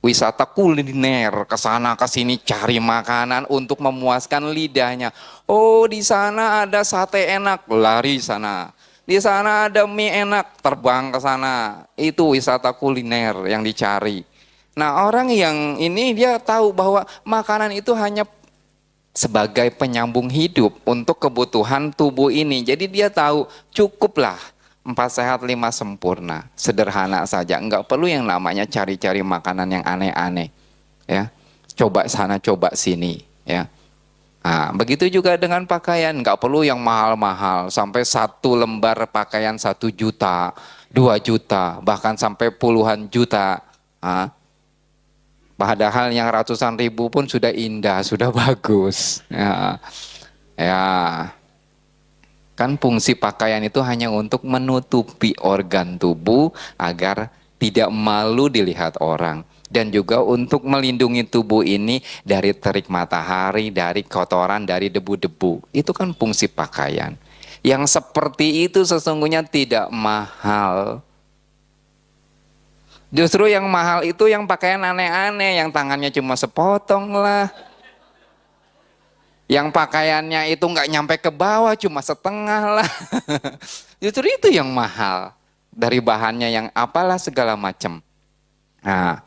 wisata kuliner, kesana kesini cari makanan untuk memuaskan lidahnya. Oh, di sana ada sate enak, lari sana. Di sana ada mie enak, terbang ke sana. Itu wisata kuliner yang dicari. Nah, orang yang ini dia tahu bahwa makanan itu hanya sebagai penyambung hidup untuk kebutuhan tubuh ini. Jadi dia tahu cukuplah 4 sehat 5 sempurna, sederhana saja, enggak perlu yang namanya cari-cari makanan yang aneh-aneh, ya. Coba sana, coba sini, ya. Nah, begitu juga dengan pakaian, enggak perlu yang mahal-mahal, sampai 1 lembar pakaian 1 juta, 2 juta, bahkan sampai puluhan juta. Nah, padahal yang ratusan ribu pun sudah indah, sudah bagus, ya. Ya. Kan fungsi pakaian itu hanya untuk menutupi organ tubuh agar tidak malu dilihat orang. Dan juga untuk melindungi tubuh ini dari terik matahari, dari kotoran, dari debu-debu. Itu kan fungsi pakaian. Yang seperti itu sesungguhnya tidak mahal. Justru yang mahal itu yang pakaian aneh-aneh, yang tangannya cuma sepotong lah. Yang pakaiannya itu nggak nyampe ke bawah, cuma setengah lah. Justru itu yang mahal. Dari bahannya yang apalah segala macam. Nah,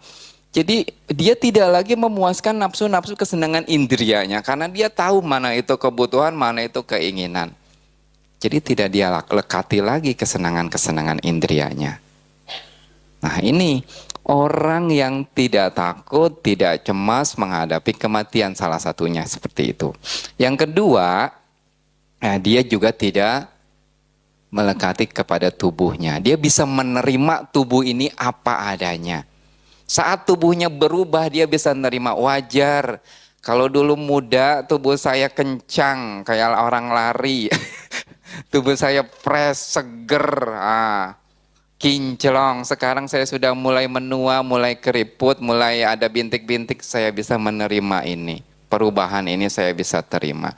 jadi dia tidak lagi memuaskan nafsu-nafsu kesenangan indrianya. Karena dia tahu mana itu kebutuhan, mana itu keinginan. Jadi tidak dia lekati lagi kesenangan-kesenangan indrianya. Nah, ini orang yang tidak takut, tidak cemas menghadapi kematian, salah satunya seperti itu. Yang kedua, dia juga tidak melekati kepada tubuhnya. Dia bisa menerima tubuh ini apa adanya. Saat tubuhnya berubah, dia bisa menerima, wajar. Kalau dulu muda, tubuh saya kencang, kayak orang lari. Tubuh saya fresh, seger, kinclong. Sekarang saya sudah mulai menua, mulai keriput, mulai ada bintik-bintik. Saya bisa menerima ini. Perubahan ini saya bisa terima.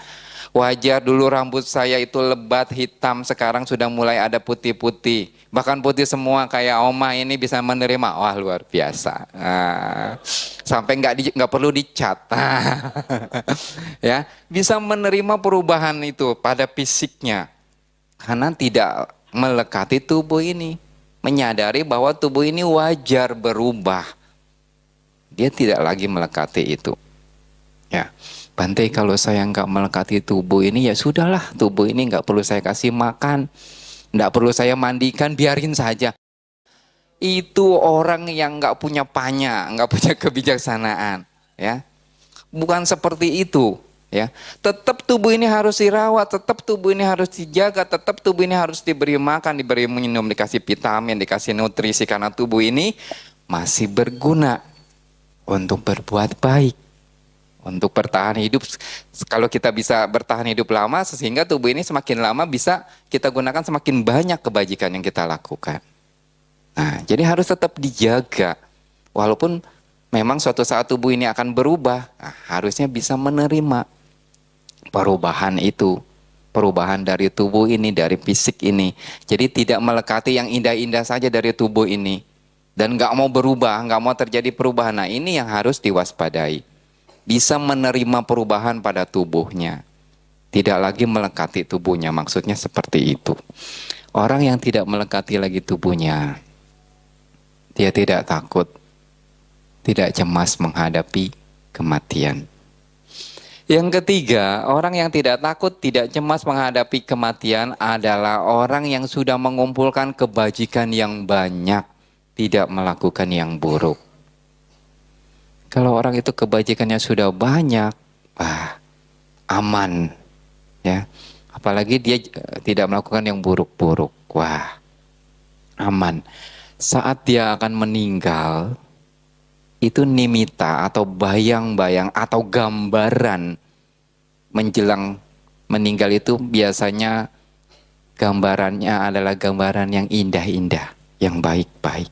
Wajar, dulu rambut saya itu lebat, hitam. Sekarang sudah mulai ada putih-putih. Bahkan putih semua kayak Oma ini bisa menerima. Wah, luar biasa. Sampai nggak perlu dicat. Ya, bisa menerima perubahan itu pada fisiknya. Karena tidak melekati tubuh ini. Menyadari bahwa tubuh ini wajar berubah. Dia tidak lagi melekati itu. Ya, Bante, kalau saya nggak melekati tubuh ini, ya sudahlah, tubuh ini nggak perlu saya kasih makan, nggak perlu saya mandikan, biarin saja. itu orang yang nggak punya panya, nggak punya kebijaksanaan, ya. Bukan seperti itu, ya. Tetap tubuh ini harus dirawat, tetap tubuh ini harus dijaga, tetap tubuh ini harus diberi makan, diberi minum, dikasih vitamin, dikasih nutrisi karena tubuh ini masih berguna untuk berbuat baik, untuk bertahan hidup. Kalau kita bisa bertahan hidup lama, sehingga tubuh ini semakin lama bisa kita gunakan semakin banyak kebajikan yang kita lakukan. Nah, jadi harus tetap dijaga. Walaupun memang suatu saat tubuh ini akan berubah, nah, harusnya bisa menerima perubahan itu. Perubahan dari tubuh ini, dari fisik ini. Jadi tidak melekati yang indah-indah saja dari tubuh ini. Dan nggak mau berubah, nggak mau terjadi perubahan. Nah, ini yang harus diwaspadai. Bisa menerima perubahan pada tubuhnya. Tidak lagi melekati tubuhnya, maksudnya seperti itu. Orang yang tidak melekati lagi tubuhnya, dia tidak takut, tidak cemas menghadapi kematian. Yang ketiga, orang yang tidak takut, tidak cemas menghadapi kematian adalah orang yang sudah mengumpulkan kebajikan yang banyak, tidak melakukan yang buruk. Kalau orang itu kebajikannya sudah banyak, aman, ya. Apalagi dia tidak melakukan yang buruk-buruk, aman. Saat dia akan meninggal, itu nimita atau bayang-bayang atau gambaran menjelang meninggal itu biasanya gambarannya adalah gambaran yang indah-indah, yang baik-baik.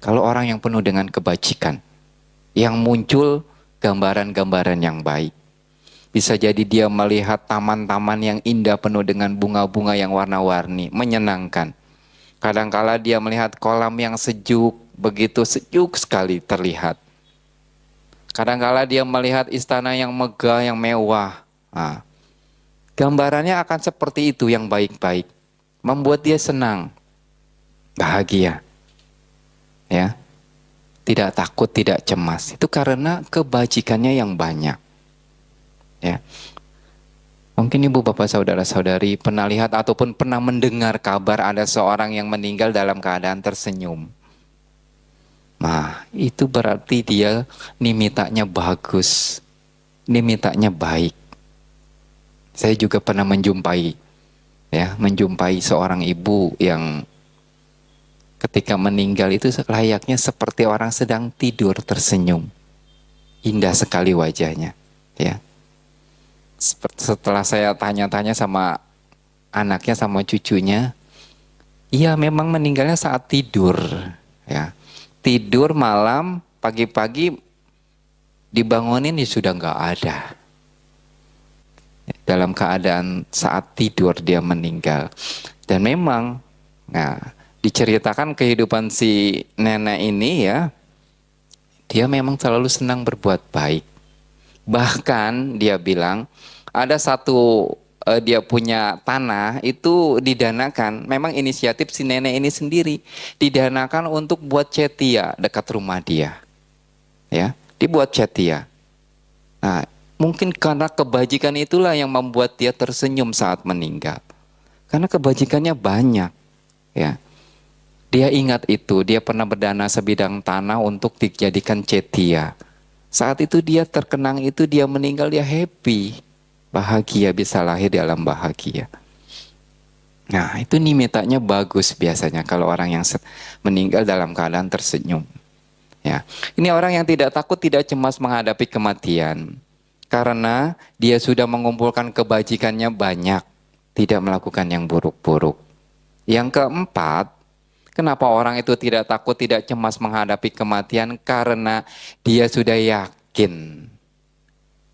Kalau orang yang penuh dengan kebajikan, yang muncul gambaran-gambaran yang baik. Bisa jadi dia melihat taman-taman yang indah penuh dengan bunga-bunga yang warna-warni, menyenangkan. Kadangkala dia melihat kolam yang sejuk, begitu sejuk sekali terlihat. Kadangkala dia melihat istana yang megah, yang mewah. Nah, gambarannya akan seperti itu yang baik-baik. Membuat dia senang, bahagia. Ya. Tidak takut, tidak cemas. Itu karena kebajikannya yang banyak. Ya. Mungkin ibu bapak saudara-saudari pernah lihat ataupun pernah mendengar kabar ada seorang yang meninggal dalam keadaan tersenyum. Nah, itu berarti dia nimitanya bagus, nimitanya baik. Saya juga pernah menjumpai seorang ibu yang ketika meninggal itu layaknya seperti orang sedang tidur tersenyum. Indah sekali wajahnya, ya. Setelah saya tanya-tanya sama anaknya sama cucunya, iya memang meninggalnya saat tidur, ya. Tidur malam, pagi-pagi dibangunin ya sudah nggak ada. Dalam keadaan saat tidur dia meninggal. Dan memang, nah, diceritakan kehidupan si nenek ini ya, dia memang selalu senang berbuat baik. Bahkan dia bilang ada satu dia punya tanah itu didanakan, memang inisiatif si nenek ini sendiri, didanakan untuk buat cetia dekat rumah dia, ya, dibuat cetia. Nah, mungkin karena kebajikan itulah yang membuat dia tersenyum saat meninggal, karena kebajikannya banyak, ya. Dia ingat itu, dia pernah berdana sebidang tanah untuk dijadikan cetia. Saat itu dia terkenang itu, dia meninggal, dia happy, bahagia, bisa lahir dalam bahagia. Nah, itu nimitanya bagus biasanya kalau orang yang meninggal dalam keadaan tersenyum. Ya, ini orang yang tidak takut, tidak cemas menghadapi kematian. Karena dia sudah mengumpulkan kebajikannya banyak, tidak melakukan yang buruk-buruk. Yang keempat, kenapa orang itu tidak takut, tidak cemas menghadapi kematian? Karena dia sudah yakin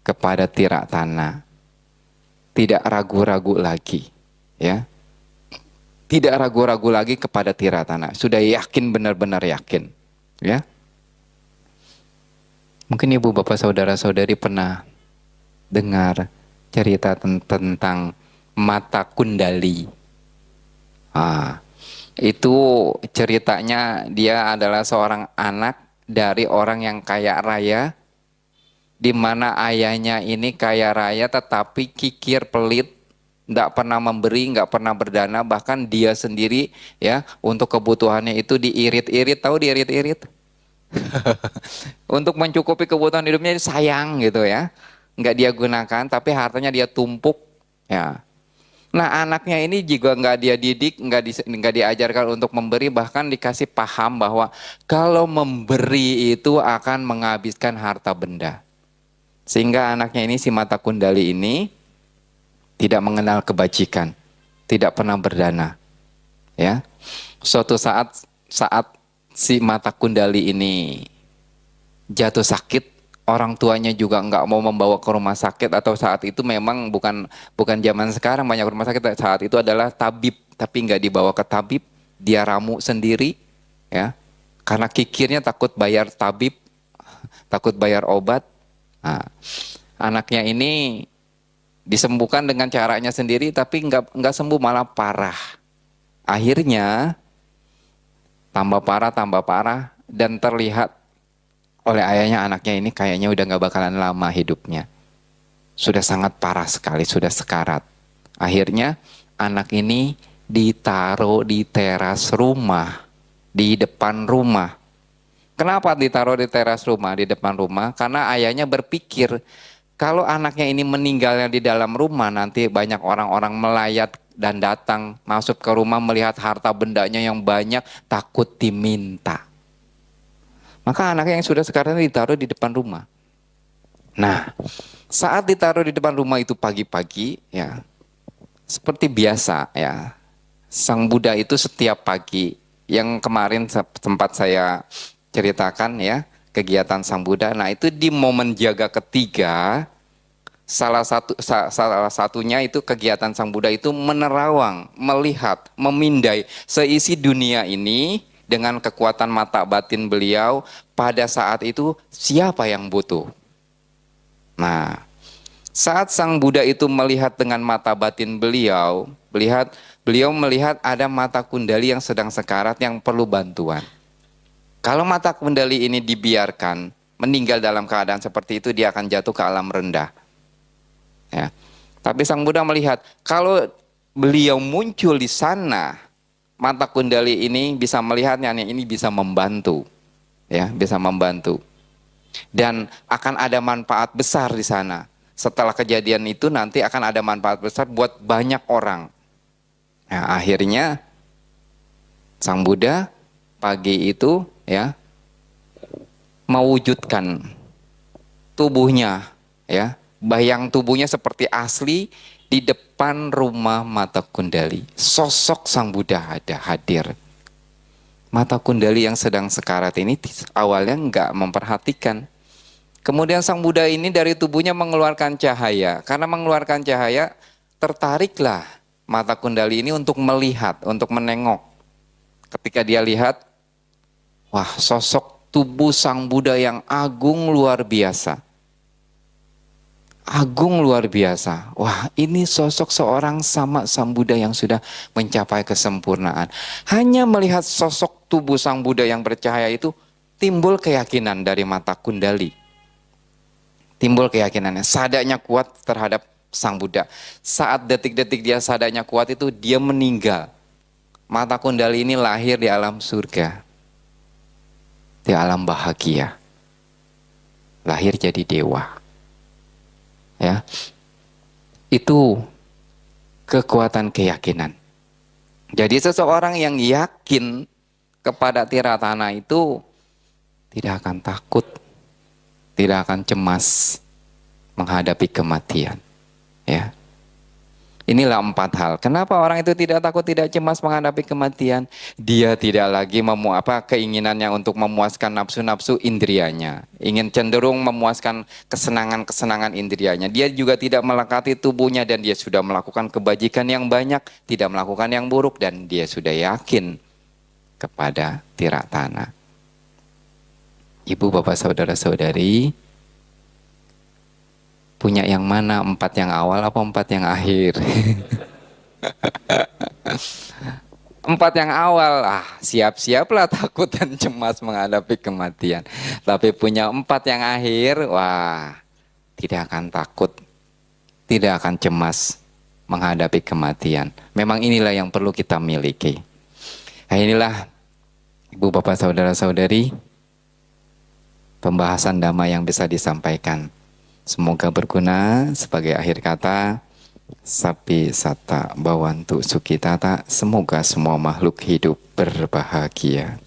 kepada tirak tanah. Tidak ragu-ragu lagi. Ya. Tidak ragu-ragu lagi kepada tirak tanah. Sudah yakin, benar-benar yakin. Ya. Mungkin ibu bapak saudara-saudari pernah dengar cerita tentang mata kundali. Itu ceritanya dia adalah seorang anak dari orang yang kaya raya, di mana ayahnya ini kaya raya tetapi kikir, pelit, nggak pernah memberi, nggak pernah berdana, bahkan dia sendiri ya untuk kebutuhannya itu diirit-irit, tahu diirit-irit? Untuk mencukupi kebutuhan hidupnya sayang gitu ya. Nggak dia gunakan, tapi hartanya dia tumpuk ya. Nah anaknya ini juga nggak dia didik, nggak diajarkan untuk memberi, bahkan dikasih paham bahwa kalau memberi itu akan menghabiskan harta benda. Sehingga anaknya ini, si mata kundali ini tidak mengenal kebajikan, tidak pernah berdana. Ya, suatu saat si mata kundali ini jatuh sakit, orang tuanya juga nggak mau membawa ke rumah sakit, atau saat itu memang bukan bukan zaman sekarang banyak rumah sakit, saat itu adalah tabib, tapi nggak dibawa ke tabib, dia ramu sendiri ya, karena kikirnya takut bayar tabib, takut bayar obat. Nah, anaknya ini disembuhkan dengan caranya sendiri, tapi nggak sembuh, malah parah. Akhirnya tambah parah, dan terlihat oleh ayahnya anaknya ini kayaknya udah nggak bakalan lama hidupnya. Sudah sangat parah sekali, sudah sekarat. Akhirnya anak ini ditaruh di teras rumah, di depan rumah. Kenapa ditaruh di teras rumah, di depan rumah? Karena ayahnya berpikir, kalau anaknya ini meninggalnya di dalam rumah, nanti banyak orang-orang melayat dan datang masuk ke rumah melihat harta bendanya yang banyak, takut diminta. Maka anaknya yang sudah sekarang ditaruh di depan rumah. Nah, saat ditaruh di depan rumah itu pagi-pagi, ya, seperti biasa ya, Sang Buddha itu setiap pagi, yang kemarin sempat saya ceritakan ya, kegiatan Sang Buddha. Nah itu di momen jaga ketiga, salah satunya itu kegiatan Sang Buddha itu menerawang, melihat, memindai seisi dunia ini dengan kekuatan mata batin beliau. Pada saat itu siapa yang butuh? Nah, saat Sang Buddha itu melihat dengan mata batin beliau, beliau melihat ada mata kundali yang sedang sekarat yang perlu bantuan. Kalau mata kundali ini dibiarkan meninggal dalam keadaan seperti itu, dia akan jatuh ke alam rendah. Ya. Tapi Sang Buddha melihat kalau beliau muncul di sana, mata kundali ini bisa melihatnya, ini bisa membantu, ya, bisa membantu, dan akan ada manfaat besar di sana. Setelah kejadian itu nanti akan ada manfaat besar buat banyak orang. Nah, akhirnya Sang Buddha pagi itu ya mewujudkan tubuhnya, ya, bayang tubuhnya seperti asli di depan rumah mata kundali. Sosok Sang Buddha ada hadir. Mata kundali yang sedang sekarat ini awalnya nggak memperhatikan. Kemudian Sang Buddha ini dari tubuhnya mengeluarkan cahaya. Karena mengeluarkan cahaya, tertariklah mata kundali ini untuk melihat, untuk menengok. Ketika dia lihat, wah, sosok tubuh Sang Buddha yang agung luar biasa. Agung luar biasa. Wah, ini sosok seorang sama Sang Buddha yang sudah mencapai kesempurnaan. Hanya melihat sosok tubuh Sang Buddha yang bercahaya itu, timbul keyakinan dari mata kundali. Timbul keyakinannya, sadanya kuat terhadap Sang Buddha. Saat detik-detik dia sadanya kuat itu, dia meninggal. Mata kundali ini lahir di alam surga, di alam bahagia. Lahir jadi dewa. Ya, itu kekuatan keyakinan. Jadi seseorang yang yakin kepada Tiratana itu tidak akan takut, tidak akan cemas menghadapi kematian. Ya, inilah 4 hal. Kenapa orang itu tidak takut, tidak cemas menghadapi kematian? Dia tidak lagi keinginannya untuk memuaskan nafsu-nafsu indrianya. Ingin cenderung memuaskan kesenangan-kesenangan indrianya. Dia juga tidak melekati tubuhnya, dan dia sudah melakukan kebajikan yang banyak, tidak melakukan yang buruk, dan dia sudah yakin kepada Tiratana. Ibu, bapak, saudara-saudari, punya yang mana? 4 yang awal apa 4 yang akhir? 4 yang awal, siap-siaplah takut dan cemas menghadapi kematian. Tapi punya 4 yang akhir, wah, tidak akan takut, tidak akan cemas menghadapi kematian. Memang inilah yang perlu kita miliki. Nah, inilah Ibu Bapak Saudara-saudari, pembahasan Dhamma yang bisa disampaikan. Semoga berguna. Sebagai akhir kata, Sapi Sata Bawantu Sukitata, semoga semua makhluk hidup berbahagia.